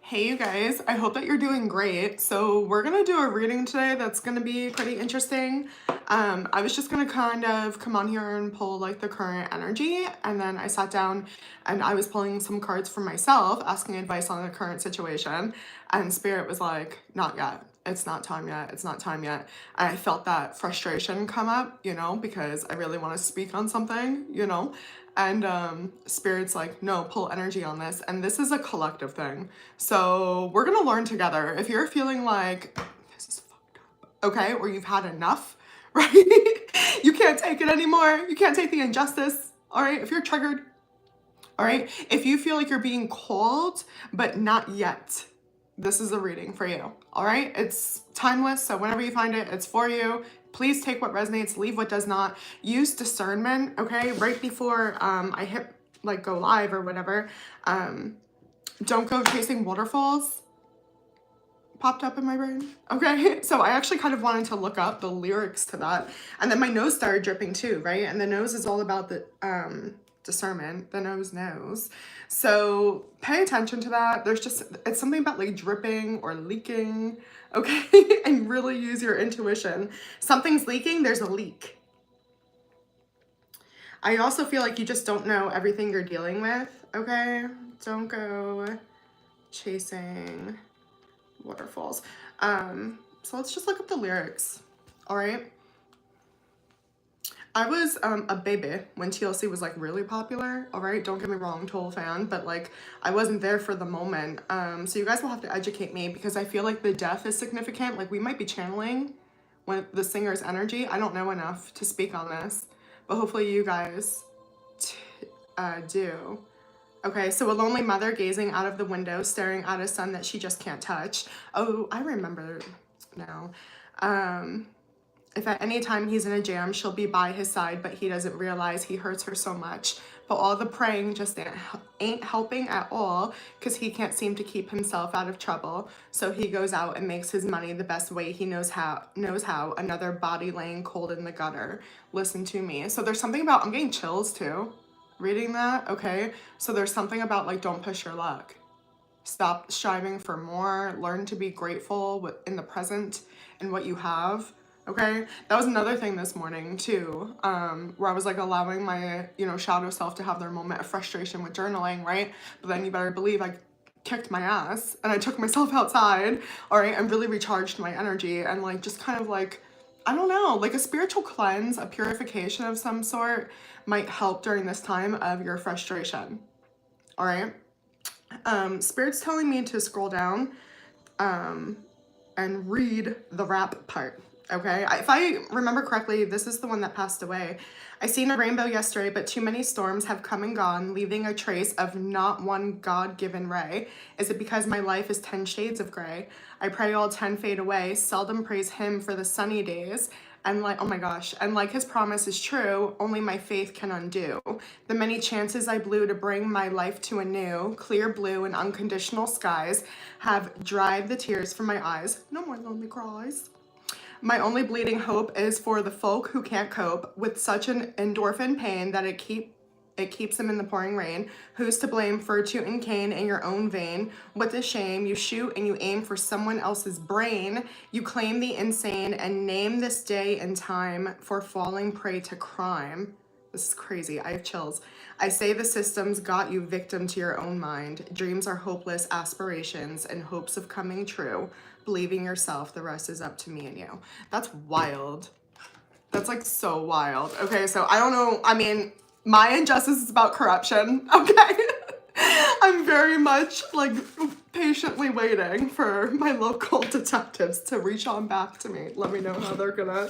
Hey you guys, I hope that you're doing great. So we're gonna do a reading today that's gonna be pretty interesting. I was just gonna kind of come on here and pull like the current energy, and then I sat down and I was pulling some cards for myself, asking advice on the current situation, and Spirit was like, not yet. It's not time yet. It's not time yet. And I felt that frustration come up, because I really want to speak on something. And Spirit's like, no, pull energy on this. And this is a collective thing. So we're going to learn together. If you're feeling like, this is fucked up, okay, or you've had enough, right? You can't take it anymore. You can't take the injustice, all right? If you're triggered, all right? If you feel like you're being called, but not yet, this is a reading for you, all right? It's timeless, so whenever you find it, it's for you. Please take what resonates, leave what does not. Use discernment, okay? Right before I hit like go live or whatever, don't go chasing waterfalls. Popped up in my brain, okay? So I actually kind of wanted to look up the lyrics to that, and then my nose started dripping too, right? And the nose is all about the discernment. The nose knows. So pay attention to that. It's something about like dripping or leaking, okay? And really use your intuition. Something's leaking, there's a leak. I also feel like you just don't know everything you're dealing with, okay? Don't go chasing waterfalls. So let's just look up the lyrics, all right? I was a baby when TLC was like really popular, all right? Don't get me wrong, total fan, but like I wasn't there for the moment. So you guys will have to educate me because I feel like the death is significant. Like we might be channeling when the singer's energy. I don't know enough to speak on this, but hopefully you guys do. Okay, so a lonely mother gazing out of the window, staring at a son that she just can't touch. Oh, I remember now. If at any time he's in a jam, she'll be by his side, but he doesn't realize he hurts her so much. But all the praying just ain't helping at all because he can't seem to keep himself out of trouble. So he goes out and makes his money the best way he knows how. Another body laying cold in the gutter. Listen to me. So there's something about, I'm getting chills too, reading that, okay? So there's something about like, don't push your luck. Stop striving for more. Learn to be grateful in the present and what you have. Okay, that was another thing this morning too, where I was like allowing my, shadow self to have their moment of frustration with journaling, right? But then you better believe I kicked my ass and I took myself outside, all right, and really recharged my energy and like just kind of like, I don't know, like a spiritual cleanse, a purification of some sort might help during this time of your frustration, all right? Spirit's telling me to scroll down and read the rap part. Okay, if I remember correctly, this is the one that passed away. I seen a rainbow yesterday, but too many storms have come and gone, leaving a trace of not one God-given ray. Is it because my life is 10 shades of gray? I pray all 10 fade away, seldom praise him for the sunny days. And like, oh my gosh, and like his promise is true, only my faith can undo. The many chances I blew to bring my life to a new, clear blue and unconditional skies have dried the tears from my eyes. No more lonely cries. My only bleeding hope is for the folk who can't cope with such an endorphin pain that it keeps them in the pouring rain. Who's to blame for tooting cane in your own vein? What a shame, you shoot and you aim for someone else's brain. You claim the insane and name this day and time for falling prey to crime. This is crazy, I have chills. I say the system's got you victim to your own mind. Dreams are hopeless aspirations and hopes of coming true. Believing yourself, the rest is up to me and you. That's wild. That's like so wild. Okay, so I don't know, I mean, my injustice is about corruption, okay? I'm very much like patiently waiting for my local detectives to reach on back to me. Let me know how they're gonna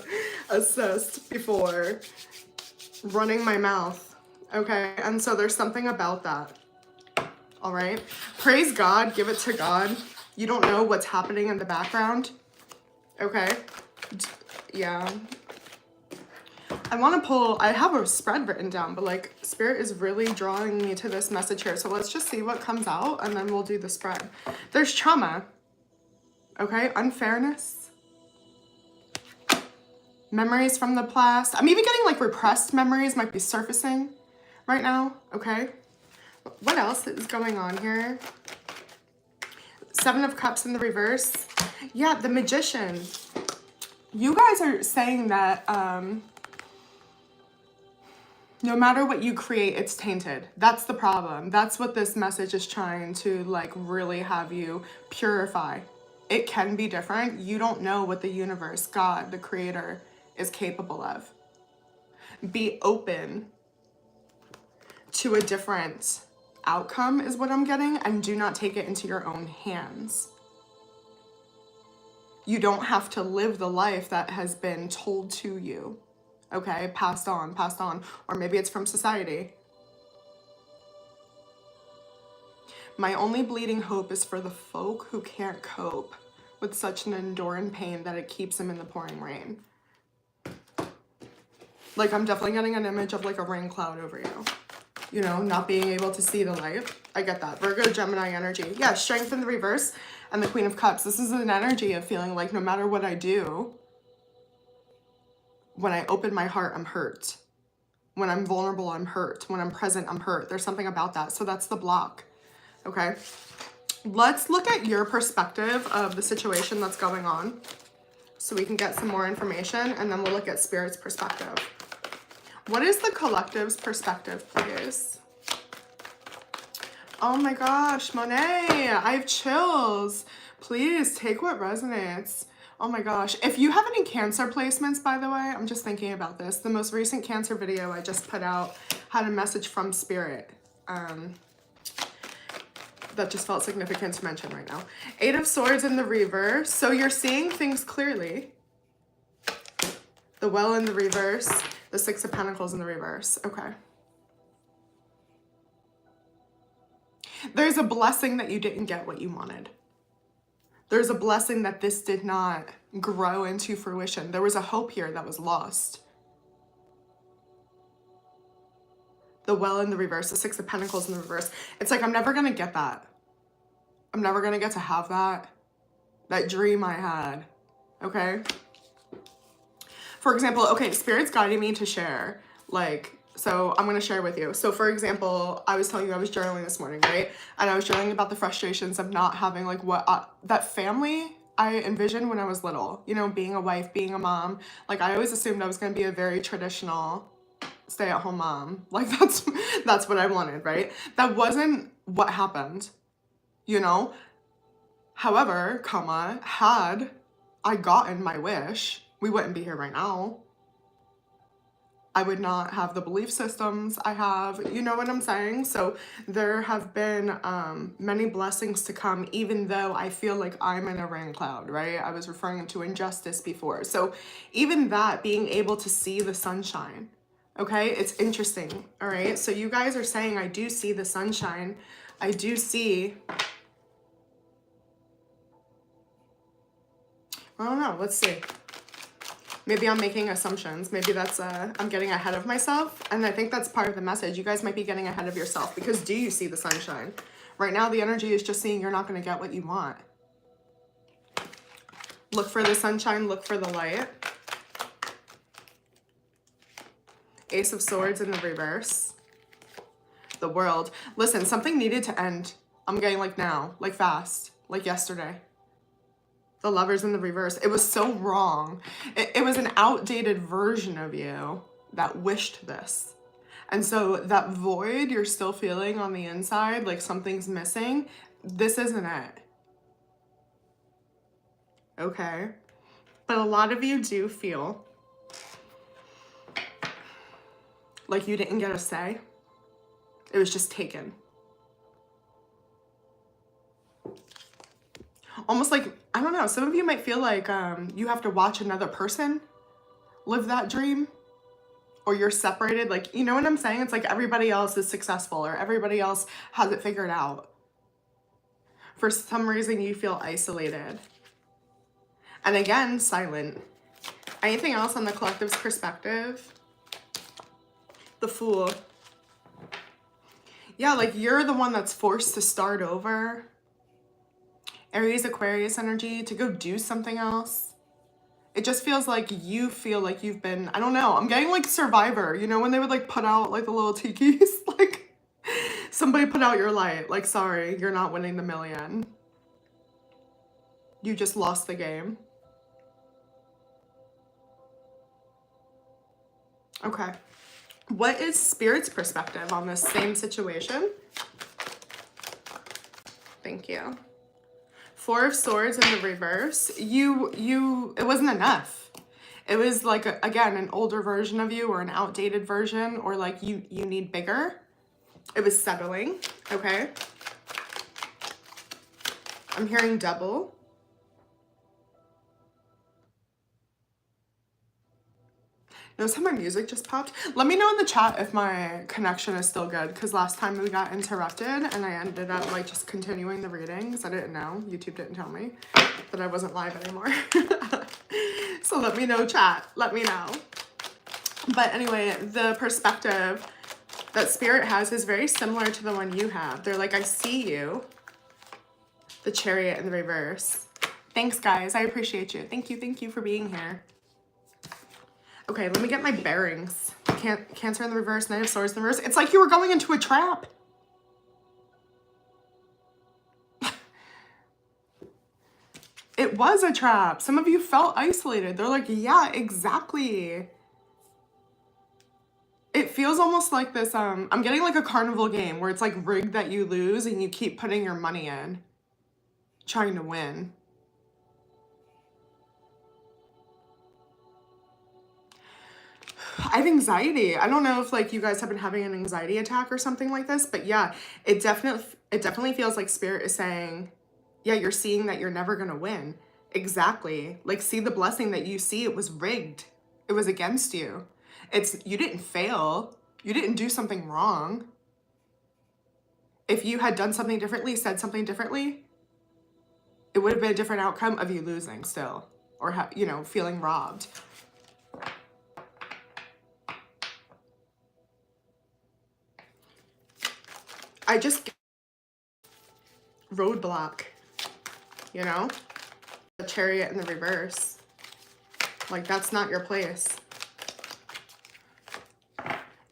assist before running my mouth, okay? And so there's something about that, all right? Praise God, give it to God. You don't know what's happening in the background, okay? Yeah. I want to pull, I have a spread written down, but like Spirit is really drawing me to this message here. So let's just see what comes out and then we'll do the spread. There's trauma, okay? Unfairness. Memories from the past. I'm even getting like repressed memories might be surfacing right now, okay? What else is going on here? Seven of Cups in the reverse. Yeah, the Magician. You guys are saying that no matter what you create, it's tainted. That's the problem. That's what this message is trying to like really have you purify. It can be different. You don't know what the universe, God, the creator, is capable of. Be open to a different outcome is what I'm getting, and do not take it into your own hands. You don't have to live the life that has been told to you. Okay, passed on, or maybe it's from society. My only bleeding hope is for the folk who can't cope with such an enduring pain that it keeps them in the pouring rain. Like, I'm definitely getting an image of like a rain cloud over you. You know, not being able to see the light. I get that. Virgo, Gemini energy. Yeah, Strength in the reverse and the Queen of Cups. This is an energy of feeling like no matter what I do, when I open my heart, I'm hurt. When I'm vulnerable, I'm hurt. When I'm present, I'm hurt. There's something about that. So that's the block. Okay. Let's look at your perspective of the situation that's going on so we can get some more information, and then we'll look at Spirit's perspective. What is the collective's perspective, please? Oh my gosh, Monet, I have chills. Please take what resonates. Oh my gosh. If you have any Cancer placements, by the way, I'm just thinking about this. The most recent Cancer video I just put out had a message from Spirit. That just felt significant to mention right now. Eight of Swords in the reverse. So you're seeing things clearly. The Well in the reverse. The Six of Pentacles in the reverse. Okay. There's a blessing that you didn't get what you wanted. There's a blessing that this did not grow into fruition. There was a hope here that was lost. The Well in the reverse, the Six of Pentacles in the reverse. It's like, I'm never going to get that. I'm never going to get to have that. That dream I had. Okay? For example, okay, Spirit's guiding me to share. Like, so I'm going to share with you. So for example, I was telling you I was journaling this morning, right? And I was journaling about the frustrations of not having like what that family I envisioned when I was little. You know, being a wife, being a mom. Like, I always assumed I was going to be a very traditional stay-at-home mom. Like, that's what I wanted, right? That wasn't what happened, you know? However, had I gotten my wish, we wouldn't be here right now. I would not have the belief systems I have, you know what I'm saying? So there have been many blessings to come, even though I feel like I'm in a rain cloud, right? I was referring to injustice before. So even that, being able to see the sunshine, okay? It's interesting, all right? So you guys are saying, I do see the sunshine. I do see, I don't know, let's see. Maybe I'm making assumptions. Maybe that's, I'm getting ahead of myself. And I think that's part of the message. You guys might be getting ahead of yourself, because do you see the sunshine? Right now, the energy is just saying you're not going to get what you want. Look for the sunshine. Look for the light. Ace of Swords in the reverse. The World. Listen, something needed to end. I'm getting like now, like fast, like yesterday. The Lovers in the reverse. It was so wrong. It was an outdated version of you that wished this. And so that void you're still feeling on the inside, like something's missing, this isn't it. Okay? But a lot of you do feel like you didn't get a say. It was just taken. Almost like, I don't know, some of you might feel like you have to watch another person live that dream, or you're separated. Like, you know what I'm saying? It's like everybody else is successful, or everybody else has it figured out. For some reason, you feel isolated. And again, silent. Anything else on the collective's perspective? The Fool. Yeah, like you're the one that's forced to start over. Aries, Aquarius energy, to go do something else. It just feels like you feel like you've been, I don't know, I'm getting like Survivor, you know, when they would like put out like the little tikis, like somebody put out your light, like, sorry, you're not winning the million. You just lost the game. Okay. What is Spirit's perspective on this same situation? Thank you. Four of Swords in the reverse. It wasn't enough. It was like, again, an older version of you or an outdated version, or like you need bigger. It was settling, okay? I'm hearing double. Notice how my music just popped? Let me know in the chat if my connection is still good, because last time we got interrupted and I ended up like just continuing the readings. I didn't know. YouTube didn't tell me that I wasn't live anymore. So let me know, chat. Let me know. But anyway, the perspective that Spirit has is very similar to the one you have. They're like, I see you. The Chariot in the reverse. Thanks, guys. I appreciate you. Thank you for being here. Okay, let me get my bearings. Cancer in the reverse, Knight of Swords in the reverse. It's like you were going into a trap. It was a trap. Some of you felt isolated. They're like, yeah, exactly. It feels almost like this, I'm getting like a carnival game where it's like rigged that you lose and you keep putting your money in, trying to win. I have anxiety. I don't know if like you guys have been having an anxiety attack or something like this, but yeah, it definitely feels like Spirit is saying, yeah, you're seeing that you're never gonna win. Exactly. Like, see the blessing that you see, it was rigged. It was against you. You didn't fail. You didn't do something wrong. If you had done something differently, said something differently, it would have been a different outcome of you losing still, or you know, feeling robbed. I just roadblock, you know, the Chariot in the reverse. Like, that's not your place.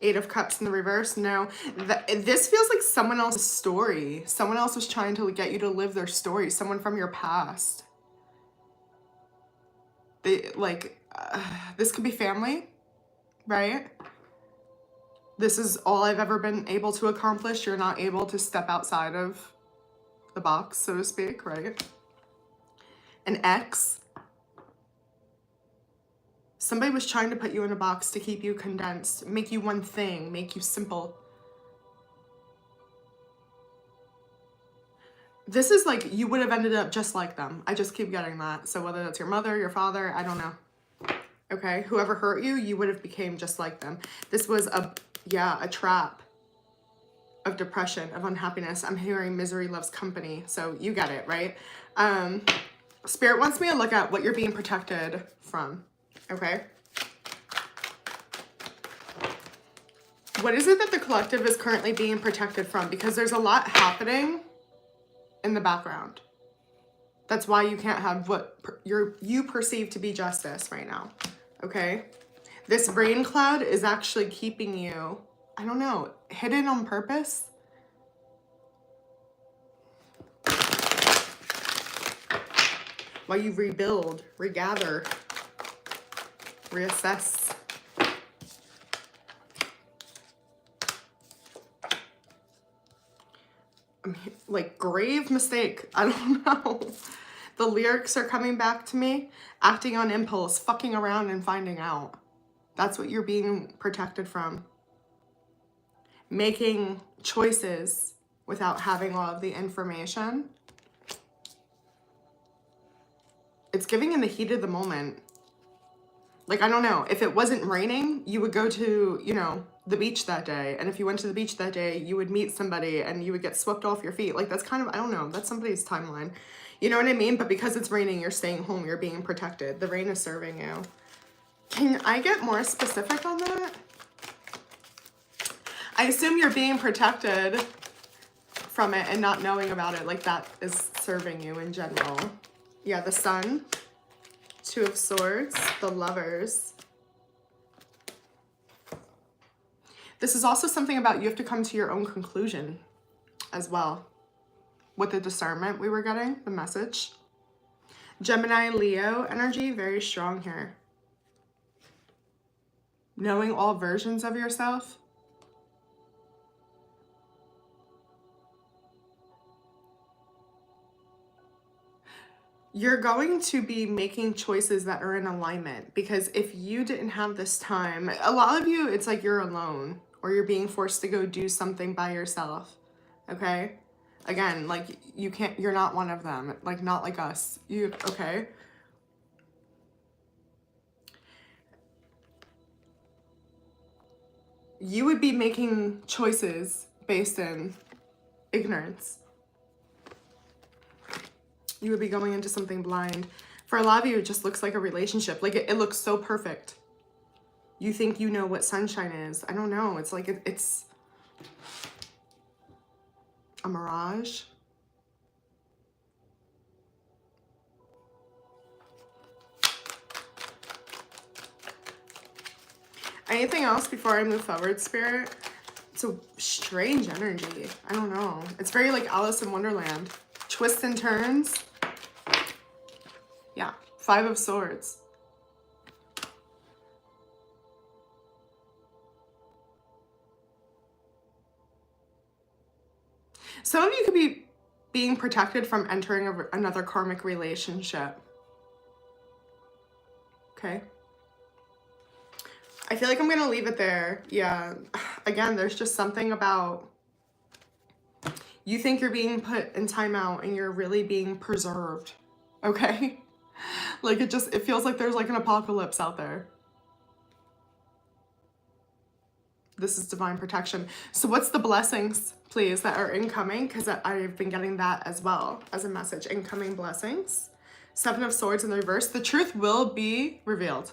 Eight of Cups in the reverse. No, this feels like someone else's story. Someone else was trying to get you to live their story. Someone from your past. This could be family, right? This is all I've ever been able to accomplish. You're not able to step outside of the box, so to speak, right? An ex. Somebody was trying to put you in a box to keep you condensed, make you one thing, make you simple. This is like you would have ended up just like them. I just keep getting that. So whether that's your mother, your father, I don't know. Okay, whoever hurt you, you would have became just like them. This was a trap of depression, of unhappiness. I'm hearing misery loves company. So you get it, right? Spirit wants me to look at what you're being protected from. Okay. What is it that the collective is currently being protected from? Because there's a lot happening in the background. That's why you can't have what you perceive to be justice right now. Okay. This rain cloud is actually keeping you, I don't know, hidden on purpose. While you rebuild, regather, reassess. Like, grave mistake. I don't know. The lyrics are coming back to me. Acting on impulse, fucking around and finding out. That's what you're being protected from. Making choices without having all of the information. It's giving in the heat of the moment. Like, I don't know, if it wasn't raining, you would go to, you know, the beach that day. And if you went to the beach that day, you would meet somebody and you would get swept off your feet. Like, that's kind of, I don't know, that's somebody's timeline. You know what I mean? But because it's raining, you're staying home, you're being protected. The rain is serving you. Can I get more specific on that? I assume you're being protected from it and not knowing about it. Like, that is serving you in general. Yeah, the Sun. Two of Swords, the Lovers. This is also something about you have to come to your own conclusion as well. With the discernment we were getting, the message. Gemini, Leo energy, very strong here. Knowing all versions of yourself. You're going to be making choices that are in alignment, because if you didn't have this time, a lot of you, it's like you're alone or you're being forced to go do something by yourself. Okay? Again, like you're not one of them. Like not like us. Okay? You would be making choices based in ignorance. You would be going into something blind. For a lot of you, it just looks like a relationship. Like it looks so perfect. You think you know what sunshine is. I don't know. It's like it's a mirage. Anything else before I move forward, Spirit? It's a strange energy. I don't know. It's very like Alice in Wonderland. Twists and turns. Yeah. 5 of Swords. Some of you could be being protected from entering another karmic relationship. Okay. I feel like I'm going to leave it there. Yeah. Again, there's just something about you think you're being put in timeout and you're really being preserved. Okay. Like it feels like there's like an apocalypse out there. This is divine protection. So what's the blessings, please, that are incoming? Because I've been getting that as well as a message. Incoming blessings. 7 of Swords in the reverse. The truth will be revealed.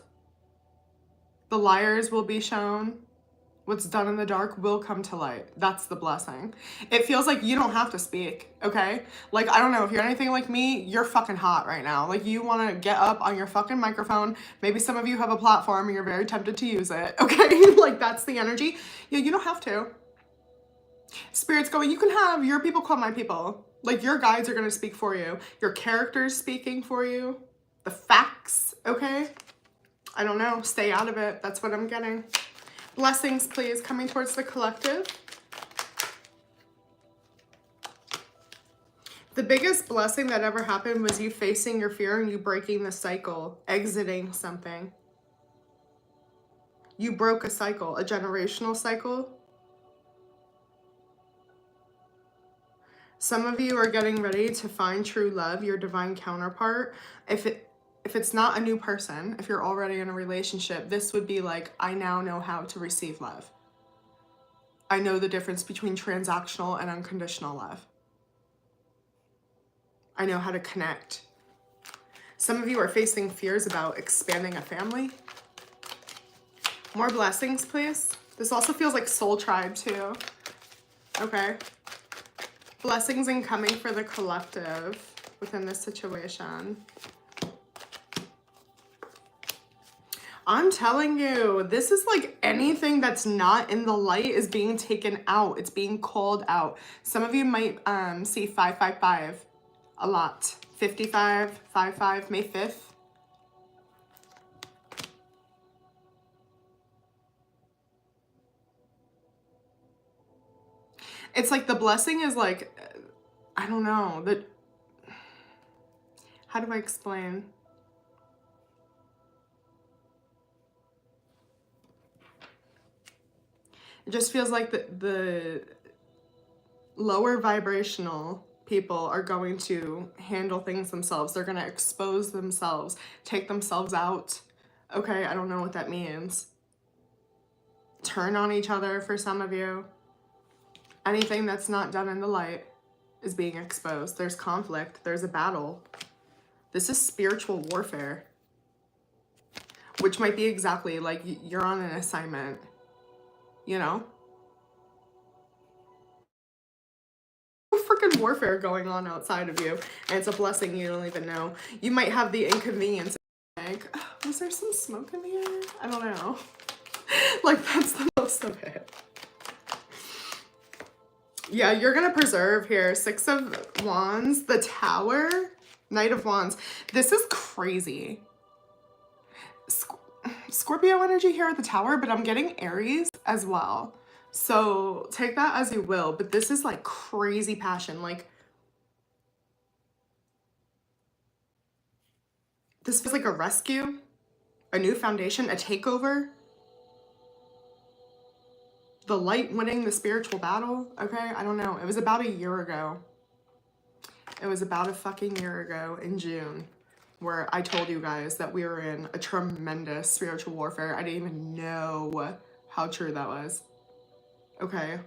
The liars will be shown. What's done in the dark will come to light. That's the blessing. It feels like you don't have to speak, okay? Like, I don't know, if you're anything like me, you're fucking hot right now. Like, you want to get up on your fucking microphone. Maybe some of you have a platform and you're very tempted to use it, okay? Like, that's the energy. Yeah, you don't have to. Spirit's going, you can have your people call my people. Like, your guides are going to speak for you. Your character's speaking for you. The facts, okay? I don't know. Stay out of it. That's what I'm getting. Blessings, please, coming towards the collective. The biggest blessing that ever happened was you facing your fear and you breaking the cycle, exiting something. You broke a cycle, a generational cycle. Some of you are getting ready to find true love, your divine counterpart. If it's not a new person, if you're already in a relationship, this would be like, I now know how to receive love. I know the difference between transactional and unconditional love. I know how to connect. Some of you are facing fears about expanding a family. More blessings, please. This also feels like soul tribe too. Okay. Blessings incoming for the collective within this situation. I'm telling you, this is like anything that's not in the light is being taken out. It's being called out. Some of you might see 555 a lot. 55, 55, May 5th. It's like the blessing is like, I don't know. How do I explain? It just feels like the lower vibrational people are going to handle things themselves. They're going to expose themselves, take themselves out. Okay, I don't know what that means. Turn on each other for some of you. Anything that's not done in the light is being exposed. There's conflict. There's a battle. This is spiritual warfare, which might be exactly like you're on an assignment. You know? Freaking warfare going on outside of you, and it's a blessing you don't even know. You might have the inconvenience like, oh, was there some smoke in the air? I don't know. Like, that's the most of it. Yeah, you're gonna preserve here. 6 of Wands, the Tower. Knight of Wands. This is crazy. Scorpio energy here at the Tower, but I'm getting Aries as well. So take that as you will, but this is like crazy passion. Like, this feels like a rescue, a new foundation, a takeover. The light winning the spiritual battle. Okay, I don't know. It was about a year ago. It was about a fucking year ago in June where I told you guys that we were in a tremendous spiritual warfare. I didn't even know how true that was. Okay.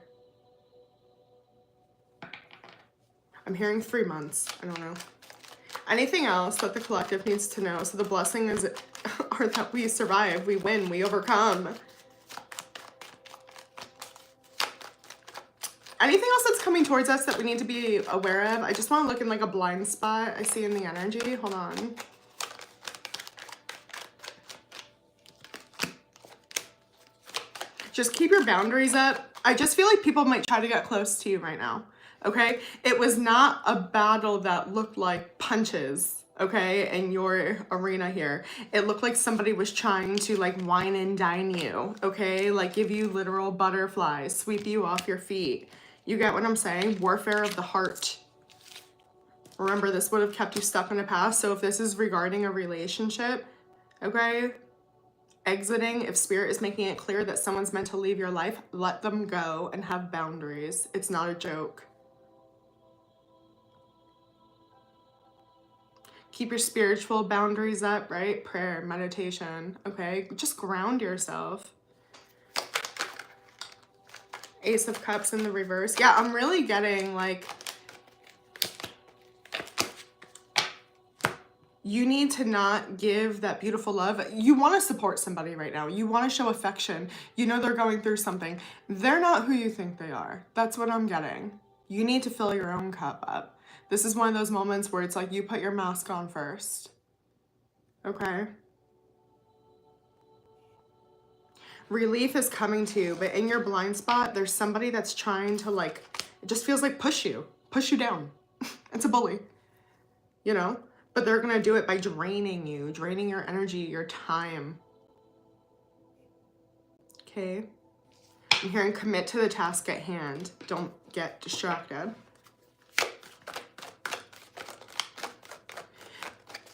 I'm hearing 3 months. I don't know. Anything else that the collective needs to know? So the blessing is are that we survive, we win, we overcome. Anything else that's coming towards us that we need to be aware of? I just want to look in like a blind spot I see in the energy. Hold on. Just keep your boundaries up. I just feel like people might try to get close to you right now. Okay? It was not a battle that looked like punches, okay, in your arena here. It looked like somebody was trying to like wine and dine you, okay? Like give you literal butterflies, sweep you off your feet. You get what I'm saying? Warfare of the heart. Remember, this would have kept you stuck in the past. So if this is regarding a relationship, okay, exiting, if spirit is making it clear that someone's meant to leave your life, let them go and have boundaries. It's not a joke. Keep your spiritual boundaries up, right? Prayer, meditation, okay? Just ground yourself. Ace of Cups in the reverse. Yeah, I'm really getting like, you need to not give that beautiful love. You want to support somebody right now. You want to show affection. You know they're going through something. They're not who you think they are. That's what I'm getting. You need to fill your own cup up. This is one of those moments where it's like you put your mask on first. Okay? Relief is coming to you, but in your blind spot, there's somebody that's trying to like, it just feels like push you down. It's a bully, you know? But they're going to do it by draining you, draining your energy, your time. Okay? I'm hearing commit to the task at hand. Don't get distracted.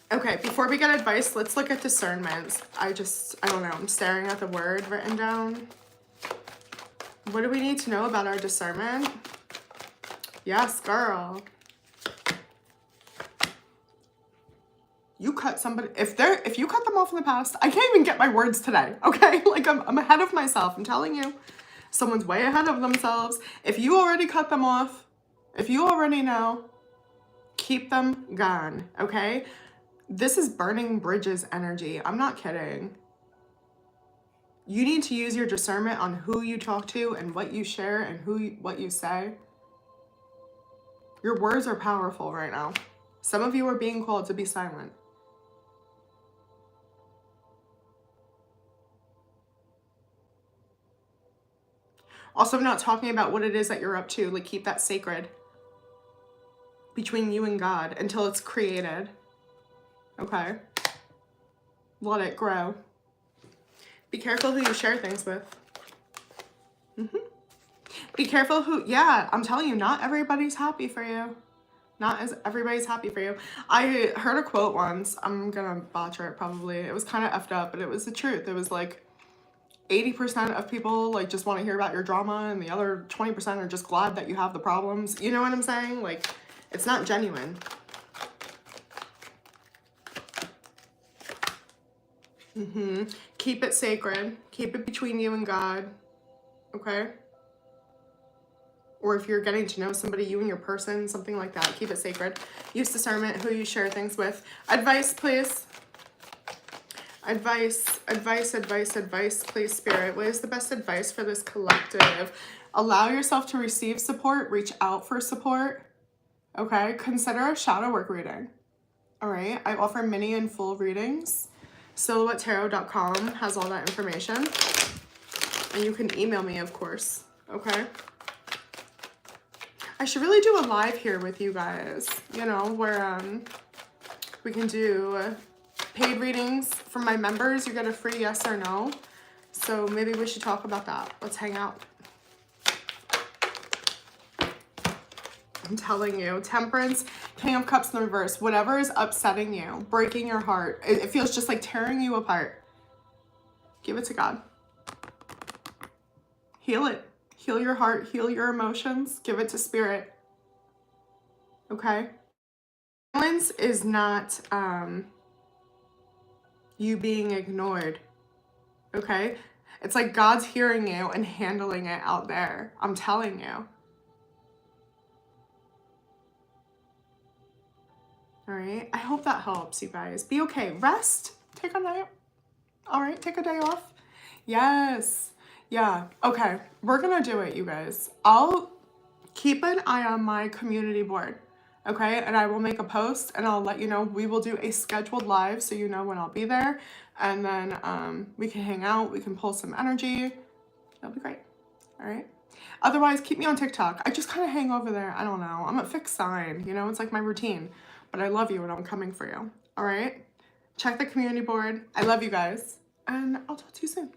Okay, before we get advice, let's look at discernment. I don't know. I'm staring at the word written down. What do we need to know about our discernment? Yes, girl. You cut somebody, if you cut them off in the past, I can't even get my words today, okay? Like I'm ahead of myself, I'm telling you. Someone's way ahead of themselves. If you already cut them off, if you already know, keep them gone, okay? This is burning bridges energy. I'm not kidding. You need to use your discernment on who you talk to and what you share and what you say. Your words are powerful right now. Some of you are being called to be silent. Also, I'm not talking about what it is that you're up to. Like, keep that sacred between you and God until it's created. Okay? Let it grow. Be careful who you share things with. Be careful who, yeah, I'm telling you, not everybody's happy for you. Not as everybody's happy for you. I heard a quote once. I'm gonna botcher it probably. It was kind of effed up, but it was the truth. It was like 80% of people like just want to hear about your drama and the other 20% are just glad that you have the problems. You know what I'm saying? Like, it's not genuine. Keep it sacred. Keep it between you and God. Okay? Or if you're getting to know somebody, you and your person, something like that, keep it sacred. Use discernment who you share things with. Advice, please. Advice, please, Spirit. What is the best advice for this collective? Allow yourself to receive support. Reach out for support. Okay? Consider a shadow work reading. All right? I offer mini and full readings. SilhouetteTarot.com has all that information. And you can email me, of course. Okay? I should really do a live here with you guys, you know, where We can do paid readings from my members. You get a free yes or no. So maybe we should talk about that. Let's hang out. I'm telling you, Temperance, King of Cups in the reverse, whatever is upsetting you, breaking your heart, it feels just like tearing you apart. Give it to God. Heal it. Heal your heart, heal your emotions, give it to Spirit. Okay? Silence is not you being ignored. Okay? It's like God's hearing you and handling it out there. I'm telling you. All right, I hope that helps, you guys. Be okay. Rest. Take a nap. All right, take a day off. Yes. Yeah. Okay, we're gonna do it, you guys. I'll keep an eye on my community board, okay? And I will make a post and I'll let you know. We will do a scheduled live so you know when I'll be there. And then we can hang out. We can pull some energy. That'll be great. All right. Otherwise, keep me on TikTok. I just kind of hang over there. I don't know. I'm a fixed sign, you know? It's like my routine. But I love you and I'm coming for you. All right? Check the community board. I love you guys. And I'll talk to you soon.